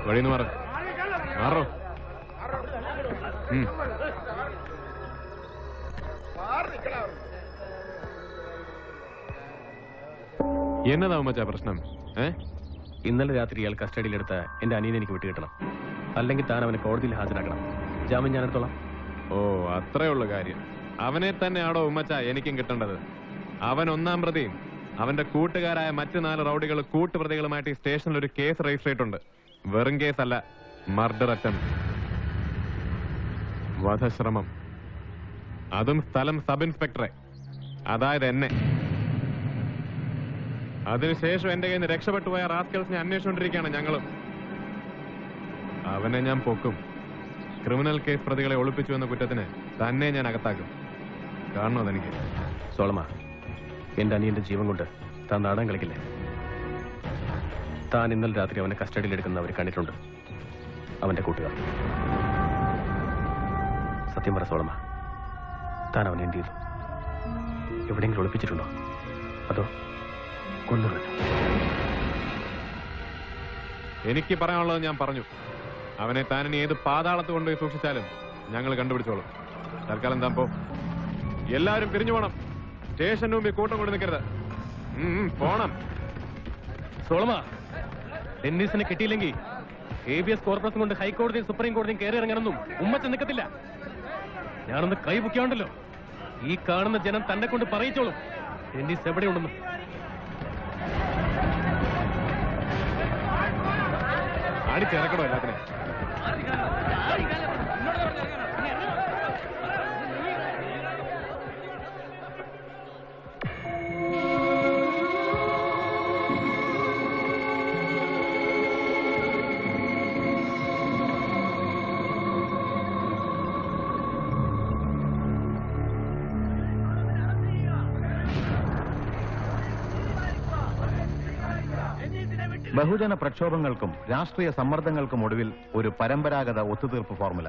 വഴിന്ന് മാറോ. എന്നതാ ഉമ്മച്ചാ പ്രശ്നം? ഇന്നലെ രാത്രി ഇയാൾ കസ്റ്റഡിയിലെടുത്ത എന്റെ അനിയനെ എനിക്ക് വിട്ടുകിട്ടണം. അല്ലെങ്കിൽ താൻ അവനെ കോടതിയിൽ ഹാജരാക്കണം. ജാമ്യം ഞാൻ എടുത്തോളാം. ഓ, അത്രയുള്ള കാര്യം. അവനെ തന്നെയാണോ ഉമ്മച്ചാ എനിക്കും കിട്ടേണ്ടത്? അവൻ ഒന്നാം പ്രതിയും അവന്റെ കൂട്ടുകാരായ മറ്റു 4 റൌഡികൾ കൂട്ടുപ്രതികളുമായിട്ട് ഈ സ്റ്റേഷനിൽ ഒരു കേസ് രജിസ്റ്റർ ചെയ്തിട്ടുണ്ട്. വെറും കേസല്ല, മർഡർ അറ്റംപ്റ്റ്, വധശ്രമം. അതും സ്ഥലം സബ് ഇൻസ്പെക്ടറെ, അതായത് എന്നെ. അതിനുശേഷം എന്റെ കയ്യിൽ നിന്ന് രക്ഷപ്പെട്ടു പോയ റാസ്കൽസിനെ അന്വേഷിച്ചുകൊണ്ടിരിക്കുകയാണ് ഞങ്ങളും. അവനെ ഞാൻ പൊക്കും. ക്രിമിനൽ കേസ് പ്രതികളെ ഒളിപ്പിച്ചു എന്ന കുറ്റത്തിന് തന്നെ ഞാൻ അകത്താക്കും. കാണണോ അതെനിക്ക്? സോളമ, എന്റെ അനിയന്റെ ജീവൻ കൊണ്ട് താൻ നാടകം കളിക്കില്ലേ? താൻ ഇന്നലെ രാത്രി അവനെ കസ്റ്റഡിയിലെടുക്കുന്ന അവർ കണ്ടിട്ടുണ്ട്, അവന്റെ കൂട്ടുകാർ. സത്യം പറ സോളമ, താൻ അവനെ എന്ത് ചെയ്തു? എവിടെയെങ്കിലും ഒളിപ്പിച്ചിട്ടുണ്ടോ? അതോ കൊന്നു? എനിക്ക് പറയാനുള്ളത് ഞാൻ പറഞ്ഞു. അവനെ താനിനി ഏത് പാതാളത്ത് കൊണ്ടുപോയി സൂക്ഷിച്ചാലും ഞങ്ങൾ കണ്ടുപിടിച്ചോളും. തൽക്കാലം താൻ പോ. എല്ലാവരും പിരിഞ്ഞു പോണം. സ്റ്റേഷന് മുമ്പിൽ കൂട്ടം കൊണ്ട് നിൽക്കരുത്. പോണം. സോളമ, ഡെന്നീസിനെ കിട്ടിയില്ലെങ്കിൽ ABS കോർപ്പറേഷൻ കൊണ്ട് ഹൈക്കോടതിയും സുപ്രീം കോടതിയും കയറി ഇറങ്ങണമെന്നും ഉമ്മച്ച നിൽക്കത്തില്ല. ഞാനൊന്ന് കൈ പൊക്കിയാണ്ടല്ലോ, ഈ കാണുന്ന ജനം തന്നെ കൊണ്ട് പറയിച്ചോളും ഡെന്നീസ് എവിടെയുണ്ടെന്ന്. അടിച്ചിറക്കണോ എല്ലാത്തിനെ? ബഹുജന പ്രക്ഷോഭങ്ങൾക്കും രാഷ്ട്രീയ സമ്മർദ്ദങ്ങൾക്കും ഒടുവിൽ ഒരു പരമ്പരാഗത ഒത്തുതീർപ്പ് ഫോർമുല.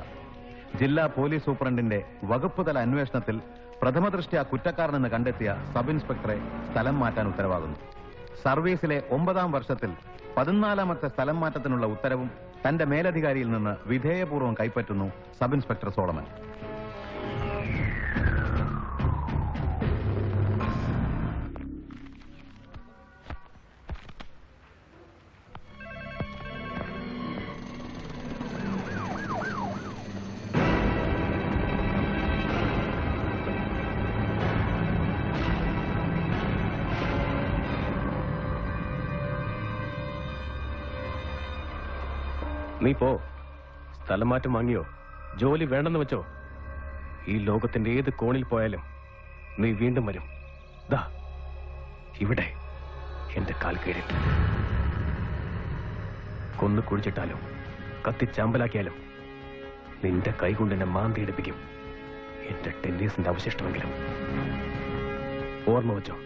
ജില്ലാ പോലീസ് സൂപ്രണ്ടിന്റെ വകുപ്പുതല അന്വേഷണത്തിൽ പ്രഥമദൃഷ്ട്യാ കുറ്റക്കാരനെന്ന് കണ്ടെത്തിയ സബ് ഇൻസ്പെക്ടറെ സ്ഥലം മാറ്റാൻ ഉത്തരവാകുന്നു. സർവീസിലെ 9ാം വർഷത്തിൽ 14ാമത്തെ സ്ഥലം മാറ്റത്തിനുള്ള ഉത്തരവും തന്റെ മേലധികാരിയിൽ നിന്ന് വിധേയപൂർവ്വം കൈപ്പറ്റുന്നു സബ് ഇൻസ്പെക്ടർ സോളമൻ. നീ പോ. സ്ഥലം മാറ്റം വാങ്ങിയോ? ജോലി വേണ്ടെന്ന് വെച്ചോ? ഈ ലോകത്തിന്റെ ഏത് കോണിൽ പോയാലും നീ വീണ്ടും വരും. ദാ ഇവിടെ എന്റെ കാൽ കീഴിൽ. കൊന്നു കുഴിച്ചിട്ടാലും കത്തിച്ചാമ്പലാക്കിയാലും നിന്റെ കൈകൊണ്ട് എന്നെ മാന്തിയെടുപ്പിക്കും. എന്റെ ടെന്നീസിന്റെ അവശിഷ്ടമെങ്കിലും. ഓർമ്മ വെച്ചോ,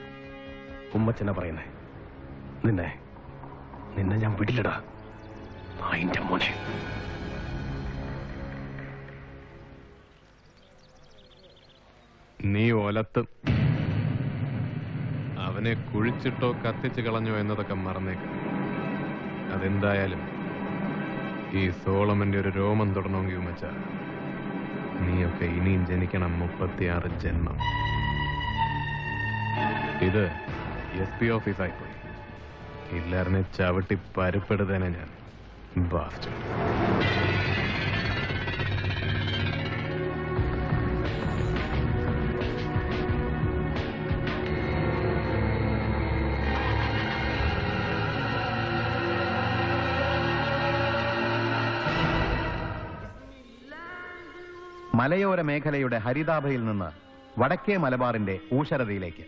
ഉമ്മച്ചന പറയുന്നേ. നിന്നെ ഞാൻ വിടില്ലടാ. അതിന്റെ മോനെ. നീ ഒലത്തും. അവനെ കുഴിച്ചിട്ടോ കത്തിച്ചു കളഞ്ഞോ എന്നതൊക്കെ മറന്നേക്ക്. അതെന്തായാലും ഈ സോളമന്റെ ഒരു രോമം തൊടണമെങ്കിൽ ഉമ്മച്ച നീയൊക്കെ ഇനിയും ജനിക്കണം 36 ജന്മം. ഇത് SP ഓഫീസായിപ്പോയി. എല്ലാവരിനെ ചവിട്ടി പരുപ്പെടുത്തേനെ ഞാൻ. Bastard. മലയോര മേഖലയുടെ ഹരിതാഭയിൽ നിന്ന് വടക്കേ മലബാറിന്റെ ഊഷരതയിലേക്ക്,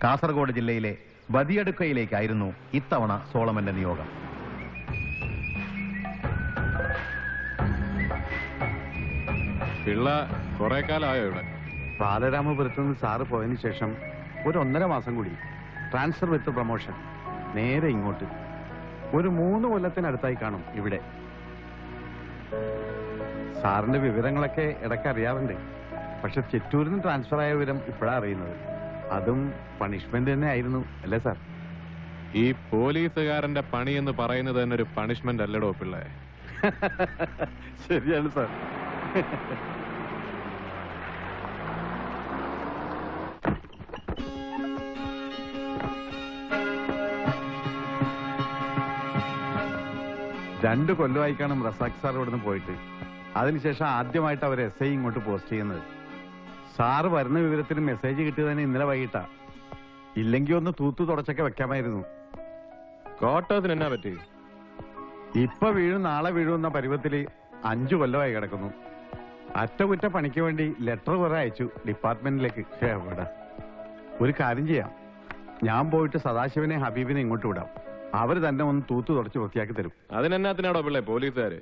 കാസർഗോഡ് ജില്ലയിലെ ബദിയടുക്കയിലേക്കായിരുന്നു ഇത്തവണ സോളമന്റെ നിയോഗം. പിള്ള കുറെ കാലമായോ ഇവിടെ? ബാലരാമപുരത്ത് നിന്ന് സാറ് പോയതിനു ശേഷം ഒരു 1.5 മാസം കൂടി ട്രാൻസ്ഫർ വിത്ത് പ്രൊമോഷൻ നേരെ ഇങ്ങോട്ട്. ഒരു 3 കൊല്ലത്തിനടുത്തായി കാണും ഇവിടെ. സാറിന്റെ വിവരങ്ങളൊക്കെ ഇടയ്ക്ക് അറിയാറുണ്ട്. പക്ഷെ ചിറ്റൂരിൽ നിന്ന് ട്രാൻസ്ഫർ ആയ വിവരം ഇപ്പോഴാണ് അറിയുന്നത്. അതും പണിഷ്മെന്റ് തന്നെ ആയിരുന്നു അല്ലേ സാർ? ഈ പോലീസുകാരന്റെ പണി എന്ന് പറയുന്നത് തന്നെ ഒരു പണിഷ്മെന്റ് അല്ലടോ പിള്ളേ. ശരിയാണ് സാർ. രണ്ടു കൊല്ലമായി കാണും റസാഖ് സാർ ഇവിടുന്ന് പോയിട്ട്. അതിനുശേഷം ആദ്യമായിട്ട് അവർ എസ് ഐ ഇങ്ങോട്ട് പോസ്റ്റ് ചെയ്യുന്നത്. സാറ് വരുന്ന വിവരത്തിന് മെസ്സേജ് കിട്ടിയതന്നെ ഇന്നലെ വൈകിട്ടാ. ഇല്ലെങ്കിൽ ഒന്ന് തൂത്തു തുടച്ചൊക്കെ വെക്കാമായിരുന്നു. ക്വാർട്ടേഴ്സിന് എന്നാ പറ്റി? ഇപ്പൊ വീഴും നാളെ വീഴുമെന്ന പരുവത്തില് 5 കൊല്ലമായി കിടക്കുന്നു. അറ്റകുറ്റ പണിക്ക് വേണ്ടി ലെറ്റർ കുറെ അയച്ചു ഡിപ്പാർട്ട്മെന്റിലേക്ക്. എവിടെ? ഒരു കാര്യം ചെയ്യാം, ഞാൻ പോയിട്ട് സദാശിവനെ ഹബീബിനെ ഇങ്ങോട്ട് വിടാം. അവര് തന്നെ ഒന്ന് തൂത്തു തുടച്ച് വൃത്തിയാക്കി തരും. അതിനെന്നാത്തിനാടോ പിള്ളേ പോലീസുകാര്?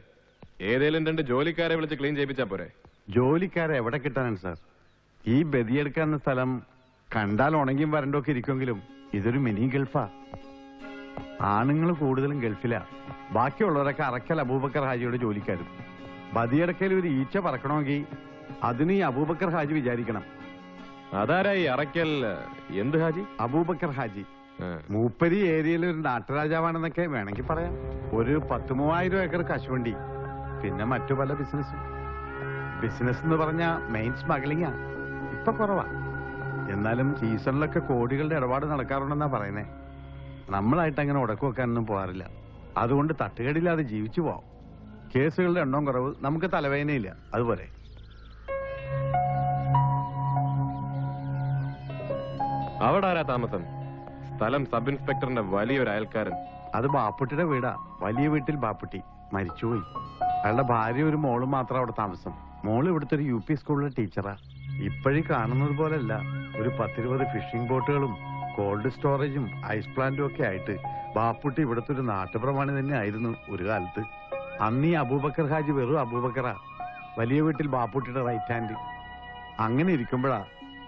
ഏതേലും 2 ജോലിക്കാരെ വിളിച്ച് ക്ലീൻ ചെയ്യിപ്പിച്ചാ പോരെ? ജോലിക്കാരെ എവിടെ കിട്ടാനാണ് സാർ? ഈ ബദിയെടുക്കാവുന്ന സ്ഥലം കണ്ടാൽ ഉണങ്ങിയും വരണ്ടൊക്കെ ഇരിക്കുമെങ്കിലും ഇതൊരു മിനി ഗൾഫാ. ആണുങ്ങൾ കൂടുതലും ഗൾഫിലാ. ബാക്കിയുള്ളവരൊക്കെ അറക്കൽ അബൂബക്കർ ഹാജിയുടെ ജോലിക്കാരും. ബദിയെടുക്കൽ ഒരു ഈച്ച പറക്കണമെങ്കിൽ അതിന് ഈ അബൂബക്കർ ഹാജി വിചാരിക്കണം. അതാരായി അറക്കൽ? എന്ത് ഹാജി? അബൂബക്കർ ഹാജി. മൂപ്പരി ഏരിയയിൽ ഒരു നാട്ടുരാജാവാണെന്നൊക്കെ വേണമെങ്കിൽ പറയാം. ഒരു 10-3000 ഏക്കർ കശുവണ്ടി, പിന്നെ മറ്റു പല ബിസിനസ് എന്ന് പറഞ്ഞ മെയിൻ സ്മഗ്ലിംഗാ. ഇപ്പൊ കുറവാ, എന്നാലും സീസണിലൊക്കെ കോടികളുടെ ഇടപാട് നടക്കാറുണ്ടെന്നാ പറയുന്നേ. നമ്മളായിട്ട് അങ്ങനെ ഉടക്കു വെക്കാനൊന്നും പോകാറില്ല. അതുകൊണ്ട് തട്ടുകേടില്ലാതെ ജീവിച്ചു പോവാം. കേസുകളുടെ എണ്ണം കുറവ്, നമുക്ക് തലവേദനയില്ല. അതുപോലെ അവിടെ ആരാ താമസം? സ്ഥലം സബ് ഇൻസ്പെക്ടറിന്റെ വലിയൊരു അയൽക്കാരൻ. അത് ബാപ്പുട്ടിയുടെ വീടാ. വലിയ വീട്ടിൽ ബാപ്പുട്ടി മരിച്ചുപോയി. അയാളുടെ ഭാര്യ ഒരു മോളും മാത്രം അവിടെ താമസം. മോള് ഇവിടുത്തെ ഒരു UP സ്കൂളിലെ ടീച്ചറാ. ഇപ്പോഴും കാണുന്നത് പോലല്ല. ഒരു 10-20 ഫിഷിംഗ് ബോട്ടുകളും കോൾഡ് സ്റ്റോറേജും ഐസ് പ്ലാന്റും ഒക്കെ ആയിട്ട് ബാപ്പുട്ടി ഇവിടുത്തെ ഒരു നാട്ടുപ്രമാണി തന്നെ ആയിരുന്നു ഒരു കാലത്ത്. അന്ന് ഈ അബൂബക്കർ ഹാജി വെറും അബൂബക്കറാ. വലിയ വീട്ടിൽ ബാപ്പുട്ടിയുടെ റൈറ്റ് ഹാൻഡ്. അങ്ങനെ ഇരിക്കുമ്പോഴാ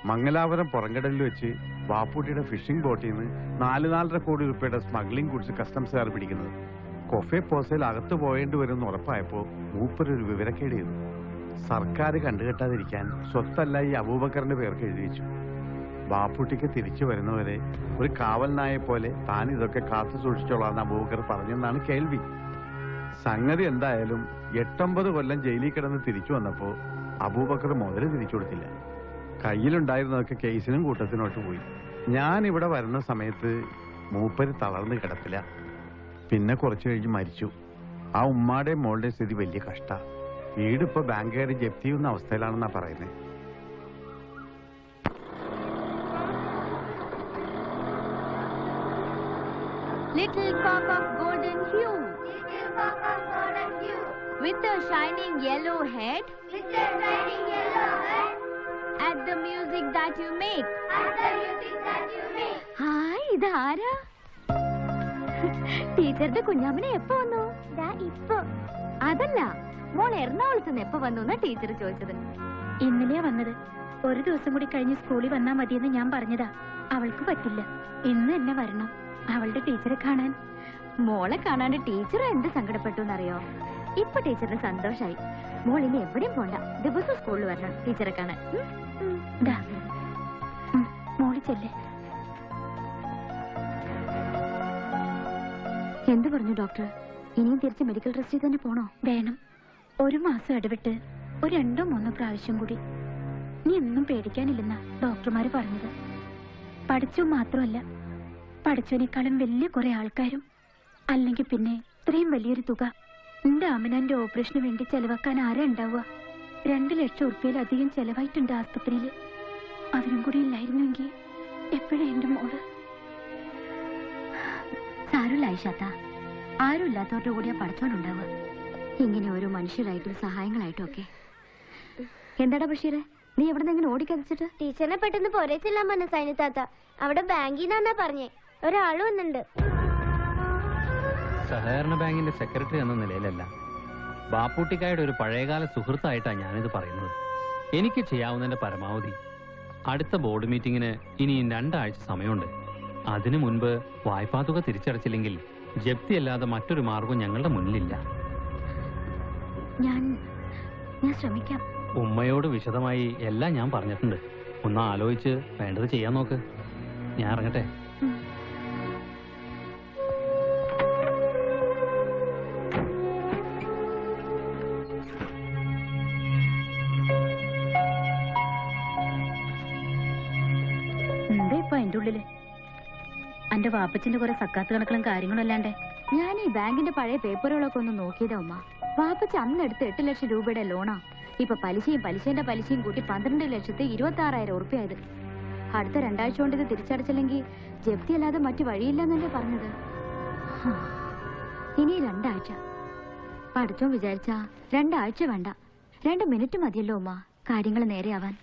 മംഗലാപുരം പുറംകടലിൽ വെച്ച് ബാപ്പുട്ടിയുടെ ഫിഷിംഗ് ബോട്ടിൽ നിന്ന് 4-4.5 കോടി രൂപയുടെ സ്മഗ്ലിംഗ് ഗുഡ്സ് കസ്റ്റംസുകാർ പിടിക്കുന്നത്. കൊഫെ പോസയിൽ അകത്ത് പോയേണ്ടി വരുമെന്ന് ഉറപ്പായപ്പോ മൂപ്പരൊരു വിവരക്കേട് ചെയ്തു. സർക്കാർ കണ്ടുകെട്ടാതിരിക്കാൻ സ്വത്തല്ല ഈ അബൂബക്കറിന്റെ പേർക്ക് എഴുതി വെച്ചു. ബാപ്പുട്ടിക്ക് തിരിച്ചു വരുന്നവരെ ഒരു കാവൽ നായെ പോലെ താൻ ഇതൊക്കെ കാത്തു സൂക്ഷിച്ചോളാന്ന് അബൂബക്കർ പറഞ്ഞെന്നാണ് കേൾവി. സംഗതി എന്തായാലും 8-9 കൊല്ലം ജയിലിൽ കിടന്ന് തിരിച്ചു വന്നപ്പോ അബൂബക്കർ മുതല് തിരിച്ചു കൊടുത്തില്ല. കയ്യിലുണ്ടായിരുന്നതൊക്കെ കേസിനും കൂട്ടത്തിനോട്ട് പോയി. ഞാൻ ഇവിടെ വരുന്ന സമയത്ത് മൂപ്പര് തളർന്ന് കിടപ്പില്ല. പിന്നെ കുറച്ചു കഴിഞ്ഞ് മരിച്ചു. ആ ഉമ്മാടെയും മോളുടെയും സ്ഥിതി വലിയ കഷ്ട. വീടിപ്പോ ബാങ്കുകാർ ജപ്തി ചെയ്യുന്ന അവസ്ഥയിലാണെന്നാ പറയുന്നത്. Little cock of golden hue, with a shining yellow head, at the music that you make. Hi, ഇതാരാ? ടീച്ചറുടെ കുഞ്ഞാമ്മനെ എപ്പോ വന്നു? ഇപ്പൊ അതല്ല, മോൾ എറണാകുളത്ത് നിന്ന് എപ്പോ വന്നു എന്നാ ടീച്ചർ ചോദിച്ചത്. ഇന്നലെയാ വന്നത്. ഒരു ദിവസം കൂടി കഴിഞ്ഞ് സ്കൂളിൽ വന്നാ മതിയെന്ന് ഞാൻ പറഞ്ഞതാ. അവൾക്ക് പറ്റില്ല, ഇന്ന് തന്നെ വരണം അവളുടെ ടീച്ചറെ കാണാൻ. മോളെ കാണാണ്ട് ടീച്ചർ എന്ത് സങ്കടപ്പെട്ടു എന്നറിയോ? ഇപ്പൊ ടീച്ചറിന് സന്തോഷായി. മോൾ ഇനി എവിടെയും പോണ്ട, ദിവസം സ്കൂളിൽ വരണം ടീച്ചറെ കാണാൻ. മോളി ചെല്ലേ. എന്ത് പറഞ്ഞു ഡോക്ടർ? ഇനിയും തിരിച്ച് മെഡിക്കൽ ട്രസ്റ്റിൽ തന്നെ പോണോ? വേണം. 1 മാസം ഇടവിട്ട് ഒരു 2-3 പ്രാവശ്യം കൂടി. നീ ഒന്നും പേടിക്കാനില്ലെന്നാ ഡോക്ടർമാര് പറഞ്ഞത്. പഠിച്ചു മാത്രമല്ല, പഠിച്ചതിനേക്കാളും വലിയ കുറെ ആൾക്കാരും. അല്ലെങ്കിൽ പിന്നെ ഇത്രയും വലിയൊരു തുക എന്റെ അമ്മനന്റെ ഓപ്പറേഷന് വേണ്ടി ചെലവാക്കാൻ ആരാ ഉണ്ടാവുക? 2 ലക്ഷം ഉറുപ്പിയിലധികം ചെലവായിട്ടുണ്ട് ആസ്പത്രിയില്. അതിനും കൂടി ഇല്ലായിരുന്നെങ്കിൽ എപ്പോഴും എന്റെ മോള്. സാരമില്ല ഐഷാത്ത, ആരും ഇല്ലാത്തവരുടെ കൂടിയാ പഠിച്ചോണ്ടുണ്ടാവുക. ഇങ്ങനെ ഓരോ മനുഷ്യരായിട്ടും സഹായങ്ങളായിട്ടും ഒക്കെ. എന്താടാ ബഷീറെ, നീ എവിടെ നിന്ന് ഓടിക്കതിച്ചിട്ട്? ടീച്ചറിനെ പെട്ടെന്ന് പോരേച്ചെല്ലാം പറഞ്ഞ സൈനിത്താത്ത. അവിടെ ബാങ്കിൽ നിന്നാ പറഞ്ഞേ. ഒരാള് വന്നിട്ടുണ്ട്. സഹകരണ ബാങ്കിന്റെ സെക്രട്ടറി എന്ന നിലയിലല്ല, ബാപ്പൂട്ടിക്കായുടെ ഒരു പഴയകാല സുഹൃത്തായിട്ടാണ് ഞാനിത് പറയുന്നത്. എനിക്ക് ചെയ്യാവുന്നതിന്റെ പരമാവധി. അടുത്ത ബോർഡ് മീറ്റിംഗിന് ഇനിയും 2 ആഴ്ച സമയമുണ്ട്. അതിനു മുൻപ് വായ്പാ തുക തിരിച്ചടച്ചില്ലെങ്കിൽ ജപ്തി അല്ലാതെ മറ്റൊരു മാർഗവും ഞങ്ങളുടെ മുന്നിലില്ല. ഞാൻ ശ്രമിക്കാം. ഉമ്മയോട് വിശദമായി എല്ലാം ഞാൻ പറഞ്ഞിട്ടുണ്ട്. ഒന്ന് ആലോചിച്ച് വേണ്ടത് ചെയ്യാൻ നോക്ക്. ഞാൻ ഇറങ്ങട്ടെ. ഉള്ളില്. എന്റെ വാപ്പച്ചിന്റെ കുറെ സക്കാത്ത് കണക്കുകളും കാര്യങ്ങളും അല്ലാണ്ടേ. ഞാൻ ഈ ബാങ്കിന്റെ പഴയ പേപ്പറുകളൊക്കെ ഒന്ന് നോക്കിയതാ ഉമ്മ. വാപ്പച്ച അന്നെടുത്ത് 8 ലക്ഷം രൂപയുടെ ലോണാ. ഇപ്പൊ പലിശേന്റെ പലിശയും കൂട്ടി 12,26,000 ഉറുപ്പിയായത്. അടുത്ത 2 ആഴ്ച കൊണ്ട് ഇത് തിരിച്ചടച്ചില്ലെങ്കിൽ ജപ്തി അല്ലാതെ മറ്റു വഴിയില്ലെന്നല്ലേ പറഞ്ഞത്. ഇനി 2 ആഴ്ച. പഠിച്ചോ വിചാരിച്ചാ 2 ആഴ്ച വേണ്ട, 2 മിനിറ്റ് മതിയല്ലോ ഉമ്മ കാര്യങ്ങൾ നേരെയാവാൻ.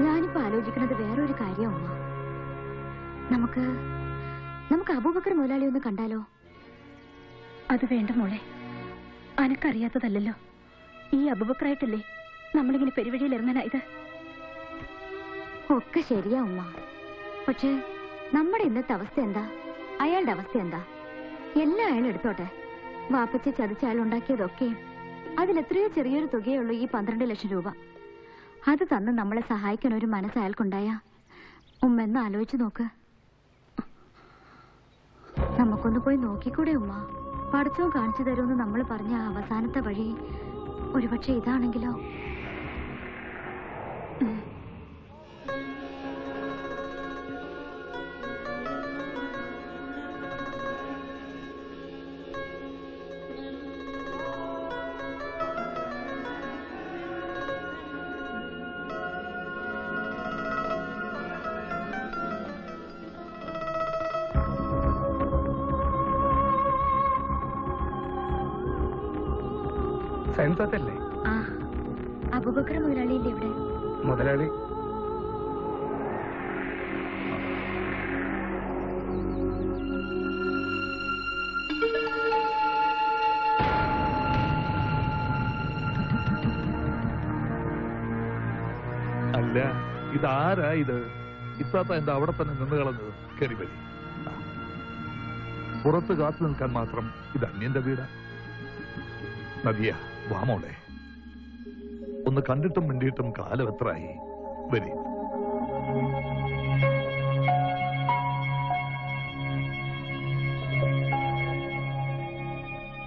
ഞാനിപ്പോ ആലോചിക്കുന്നത് വേറൊരു കാര്യം ഉമ്മ. നമുക്ക് അബൂബക്കർ മുതലാളി ഒന്ന് കണ്ടാലോ? അത് വേണ്ട മോളെ, അനക്കറിയാത്തതല്ലോ. ഈ അബൂബക്കറായിട്ടല്ലേ നമ്മളിങ്ങനെ പെരുവഴിയിൽ ഇറങ്ങാനായത്. ഒക്കെ ശരിയാ ഉമ്മ. പക്ഷേ നമ്മുടെ ഇന്നത്തെ അവസ്ഥ എന്താ, അയാളുടെ അവസ്ഥ എന്താ? എല്ലാം അയാൾ എടുത്തോട്ടെ. വാപ്പച്ച ചതിച്ച അയാൾ ഉണ്ടാക്കിയതൊക്കെ അതിലെത്രയോ ചെറിയൊരു തുകയുള്ളൂ ഈ 12 ലക്ഷം രൂപ. അത് തന്ന് നമ്മളെ സഹായിക്കാൻ ഒരു മനസ്സ് അയാൾക്കുണ്ടായ ഉമ്മ എന്ന് ആലോചിച്ച് നോക്ക്. നമുക്കൊന്ന് പോയി നോക്കിക്കൂടെ ഉമ്മ? പഠിച്ചോ കാണിച്ചു തരുമെന്ന് നമ്മൾ പറഞ്ഞ അവസാനത്തെ വഴി ഒരുപക്ഷെ ഇതാണെങ്കിലോ? സൈൻസല്ലേ? ആ, അബൂബക്കർ മുതലാളിയില്ലേ ഇവിടെ? മുതലാളി അല്ല, ഇതാരാ ഇത്? ഇത്താത്ത എന്താ അവിടെ തന്നെ നിന്ന് കളഞ്ഞത്? കയറി വരി. പുറത്ത് കാത്തു നിൽക്കാൻ മാത്രം ഇത് അന്യന്റെ വീടാ? നദിയ, വാമോളെ, ഒന്ന് കണ്ടിട്ടും മിണ്ടിയിട്ടും കാലം എത്രയായി? വരി.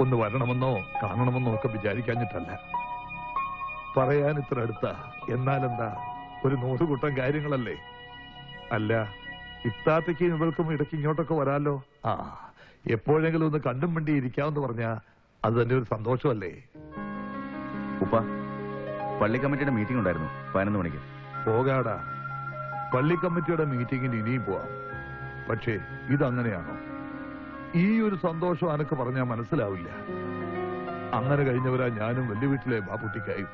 ഒന്ന് വരണമെന്നോ കാണണമെന്നോ ഒക്കെ വിചാരിക്കാഞ്ഞിട്ടല്ല. പറയാൻ ഇത്ര അടുത്ത, എന്നാലെന്താ, ഒരു 100 കൂട്ടം കാര്യങ്ങളല്ലേ. അല്ല, ഇത്താത്തയ്ക്ക് ഇവൾക്കും ഇടയ്ക്ക് ഇങ്ങോട്ടൊക്കെ വരാലോ. ആ, എപ്പോഴെങ്കിലും ഒന്ന് കണ്ടും മിണ്ടി ഇരിക്കാമെന്ന് പറഞ്ഞാ അത് തന്നെ ഒരു സന്തോഷമല്ലേ. ഉപ്പ, പള്ളി കമ്മിറ്റിയുടെ മീറ്റിംഗ് ഉണ്ടായിരുന്നു 11 മണിക്ക്. പോകാടാ, പള്ളി കമ്മിറ്റിയുടെ മീറ്റിംഗിന് ഇനിയും പോവാം. പക്ഷേ ഇതങ്ങനെയാണോ? ഈ ഒരു സന്തോഷം അനക്ക് പറഞ്ഞാൽ മനസ്സിലാവില്ല. അങ്ങനെ കഴിഞ്ഞവരാ ഞാനും വലിയ വീട്ടിലെ ബാപ്പുട്ടിക്കായും.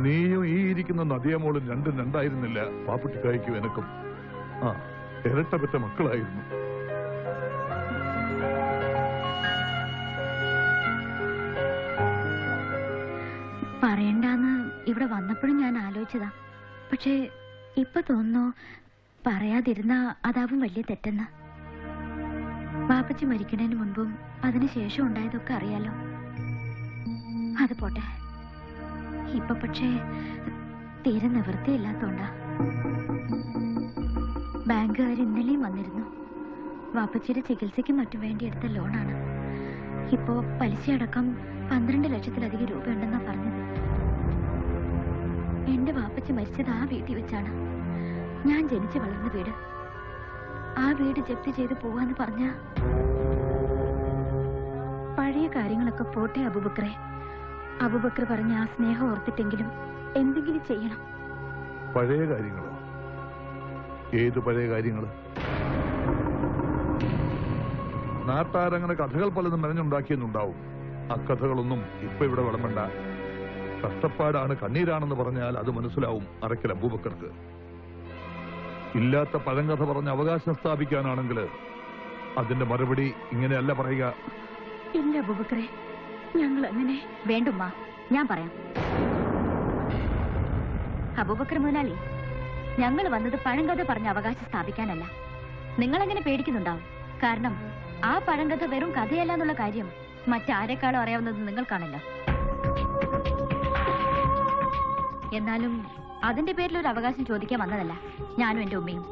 നീയും ഈ ഇരിക്കുന്ന നദിയമോളും രണ്ടും രണ്ടായിരുന്നില്ല ബാപ്പുട്ടിക്കായ്ക്കും എനക്കും. ആ, ഇരട്ടപ്പെട്ട മക്കളായിരുന്നു. പറയണ്ടാന്ന് ഇവിടെ വന്നപ്പോഴും ഞാൻ ആലോചിച്ചതാ. പക്ഷേ ഇപ്പൊ തോന്നുന്നു പറയാതിരുന്ന അതാവും വലിയ തെറ്റെന്ന്. ബാപ്പച്ചി മരിക്കുന്നതിന് മുൻപും അതിനുശേഷം ഉണ്ടായതൊക്കെ അറിയാലോ. അത് പോട്ടെ, ഇപ്പൊ പക്ഷേ തീരെ നിവൃത്തിയില്ലാത്തോണ്ടാ. ബാങ്കുകാർ ഇന്നലെയും വന്നിരുന്നു. വാപ്പച്ചിയുടെ ചികിത്സയ്ക്ക് മറ്റും വേണ്ടി എടുത്ത ലോണാണ്. ഇപ്പോ പലിശയടക്കം 12 ലക്ഷത്തിലധികം രൂപയുണ്ടെന്നാ പറഞ്ഞത്. എന്റെ വാപ്പച്ചി മരിച്ചത് ആ വീട്ടിൽ വെച്ചാണ്. ഞാൻ ജനിച്ചു വളർന്ന വീട്. ആ വീട് ജപ്തി ചെയ്ത് പോവാന്ന് പറഞ്ഞ പഴയ കാര്യങ്ങളൊക്കെ പോട്ടെ അബൂബക്കറെ. അബൂബക്കർ പറഞ്ഞ ആ സ്നേഹം ഓർത്തിട്ടെങ്കിലും എന്തെങ്കിലും ചെയ്യണം. പഴയ കാര്യങ്ങളോ? ഏത് പഴയ കാര്യങ്ങള്? നാട്ടാരങ്ങനെ കഥകൾ പലതും മെനഞ്ഞുണ്ടാക്കിയെന്നുണ്ടാവും. ആ കഥകളൊന്നും ഇപ്പൊ ഇവിടെ വിളമ്പണ്ട. കഷ്ടപ്പാടാണ്, കണ്ണീരാണെന്ന് പറഞ്ഞാൽ അത് മനസ്സിലാവും അറക്കൽ അബൂബക്കർക്ക്. ഇല്ലാത്ത പഴങ്കഥ പറഞ്ഞ് അവകാശം സ്ഥാപിക്കാനാണെങ്കിൽ അതിന്റെ മറുപടി ഇങ്ങനെയല്ല പറയുക. ഇല്ല അബൂബക്കറെ, ഞങ്ങൾ അങ്ങനെ. വേണ്ടുമ്മ, ഞാൻ പറയാം. അബൂബക്കർ മുതലാളി, ഞങ്ങൾ വന്നത് പഴങ്കഥ പറഞ്ഞ് അവകാശം സ്ഥാപിക്കാനല്ല. നിങ്ങളെങ്ങനെ പേടിക്കുന്നുണ്ടാവും. കാരണം ആ പഴങ്കഥ വെറും കഥയല്ല എന്നുള്ള കാര്യം മറ്റാരെക്കാളും അറിയാവുന്നത് നിങ്ങൾക്കാണല്ലോ. എന്നാലും അതിന്റെ പേരിൽ ഒരു അവകാശം ചോദിക്കാൻ വന്നതല്ല ഞാനും എന്റെ ഉമ്മയും.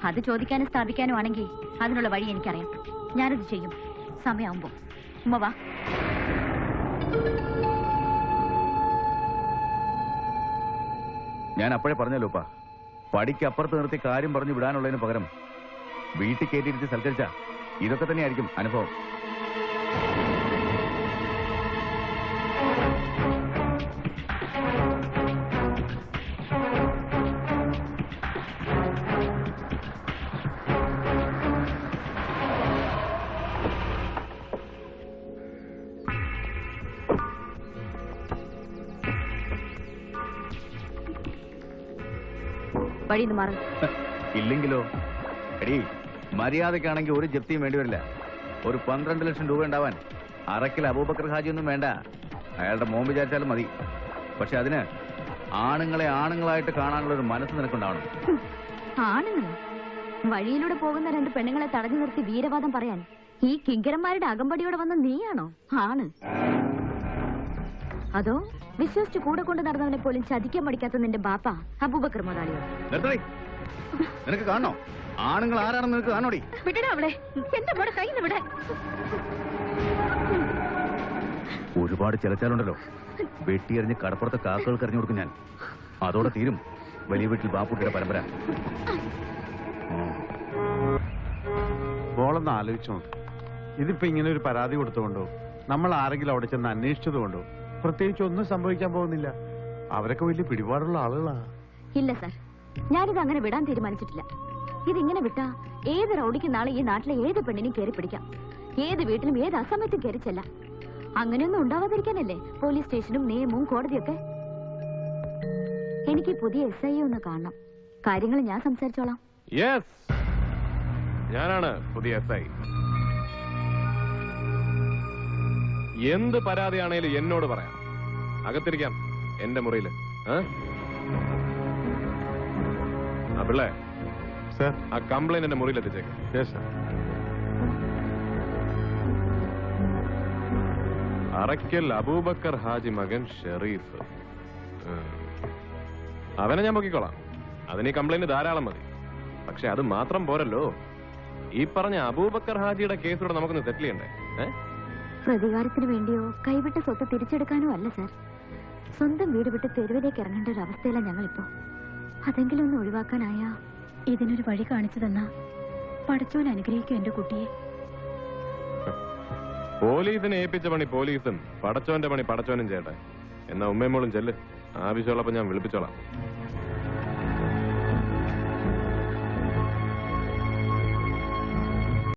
അത് ചോദിക്കാനും സ്ഥാപിക്കാനും ആണെങ്കിൽ അതിനുള്ള വഴി എനിക്കറിയാം. ഞാനത് ചെയ്യും സമയമാകുമ്പോ. ഉമ്മ വാ. ഞാൻ അപ്പോഴേ പറഞ്ഞല്ലോപ്പാ, പടിക്ക് അപ്പുറത്ത് നിർത്തി കാര്യം പറഞ്ഞു വിടാനുള്ളതിന് പകരം വീട്ടിൽ കയറ്റിയിരുത്തി സൽക്കരിച്ച ഇതൊക്കെ തന്നെയായിരിക്കും അനുഭവം. വഴിന്ന് മാറും. ഇല്ലെങ്കിലോ? എടീ, മര്യാദക്കാണെങ്കിൽ ഒരു ജപ്തിയും വേണ്ടിവരില്ല. ഒരു 12 ലക്ഷം രൂപ ഉണ്ടാവാൻ അറക്കിൽ അബൂബക്കർ ഹാജി ഒന്നും വേണ്ട. അയാളുടെ മോൻ വിചാരിച്ചാലും മതി. പക്ഷെ അതിന് ആണുങ്ങളെ ആണുങ്ങളായിട്ട് കാണാനുള്ള ഒരു മനസ്സ് നിനക്കുണ്ടാവണം. ആണുങ്ങളോ? വഴിയിലൂടെ പോകുന്ന 2 പെണ്ണുങ്ങളെ തടഞ്ഞു നിർത്തി വീരവാദം പറയാൻ ഈ കിങ്കരന്മാരുടെ അകമ്പടിയോടെ വന്ന നീയാണോ ആണ്? അതോ വിശ്വസിച്ച് കൂടെ കൊണ്ട് നടന്നവനെ പോലും ചതിക്കാൻ പഠിക്കാത്ത നിന്റെ ബാപ്പ അബൂബക്കർ മുതലാളിയോ? നിനക്ക് കാണണോ? ആണുങ്ങൾ ആരാണെന്ന് നിനക്ക് കാണോടി? വിടടാ അവളെ. എന്റെ മോടെ കയ്യിൽ വിടാൻ. ഒരുപാട് ചിലച്ചാലുണ്ടല്ലോ, വെട്ടിയെറിഞ്ഞ് കടപ്പുറത്തെ കാക്കകൾക്ക് എറിഞ്ഞു കൊടുക്കും ഞാൻ. അതോടെ തീരും വലിയ വീട്ടിൽ ബാപ്പുട്ടിയുടെ പരമ്പര. മോളൊന്ന് ആലോചിച്ചു നോക്ക്. ഇതിപ്പോ ഇങ്ങനെ ഒരു പരാതി കൊടുത്തുകൊണ്ടോ നമ്മൾ ആരെങ്കിലും അവിടെ ചെന്ന് അന്വേഷിച്ചതുകൊണ്ടോ പ്രത്യേകിച്ച് ഒന്നും സംഭവിക്കാൻ പോകുന്നില്ല. അവരൊക്കെ വലിയ പിടിപാടുള്ള ആളുകളാ. ഇല്ല സാർ, ഞാനിത് അങ്ങനെ വിടാൻ തീരുമാനിച്ചിട്ടില്ല. ഇതിങ്ങനെ വിട്ടാ ഏത് റൗഡിക്ക് നാളെ ഈ നാട്ടിലെ ഏത് പെണ്ണിനും കയറി പിടിക്കാം, ഏത് വീട്ടിലും ഏത് അസമയത്തും കയറി ചെല്ലാം. അങ്ങനെയൊന്നും ഉണ്ടാവാതിരിക്കാനല്ലേ പോലീസ് സ്റ്റേഷനും നിയമവും കോടതിയൊക്കെ. എനിക്ക് പുതിയ SI ഒന്ന് കാണണം. കാര്യങ്ങൾ ഞാൻ സംസാരിച്ചോളാം. യെസ്, ഞാനാണ് പുതിയ SI. എന്ത് പരാതിയാണേലും എന്നോട് പറയാം. അകത്തിരിക്കാം എന്റെ മുറിയില്. പിള്ളേ സർ, ആ കംപ്ലൈന്റ് എന്റെ മുറിയിൽ എത്തിച്ചേക്കാം. Yes sir. അറയ്ക്കൽ അബൂബക്കർ ഹാജി മകൻ ഷെറീഫ്. അവനെ ഞാൻ നോക്കിക്കോളാം. അതിന് ഈ കംപ്ലൈന്റ് ധാരാളം മതി. പക്ഷെ അത് മാത്രം പോരല്ലോ, ഈ പറഞ്ഞ അബൂബക്കർ ഹാജിയുടെ കേസോടെ നമുക്കൊന്ന് സെറ്റിൽ ചെയ്യണ്ടേ? പ്രതികാരത്തിന് വേണ്ടിയോ കൈവിട്ട സ്വത്ത് തിരിച്ചെടുക്കാനോ അല്ല സാർ. സ്വന്തം വീട് വിട്ട് തെരുവിലേക്ക് ഇറങ്ങേണ്ട ഒരു അവസ്ഥയിലാണ് ഞങ്ങളിപ്പോ. അതെങ്കിലും ഒന്ന് ഒഴിവാക്കാനായാ. ഇതിനൊരു വഴി കാണിച്ചു തന്നാ പടച്ചോൻ അനുഗ്രഹിക്കും എന്റെ കുട്ടിയെ. പോലീസിനെ ഏൽപ്പിച്ച പണി പോലീസും പടച്ചോന്റെ പണി പടച്ചോനും ചെയ്യട്ടെ. എന്നാ ഉമ്മയും മോളും ചെല്ല്. ആവശ്യമുള്ളപ്പോ ഞാൻ വിളിപ്പിച്ചോളാം.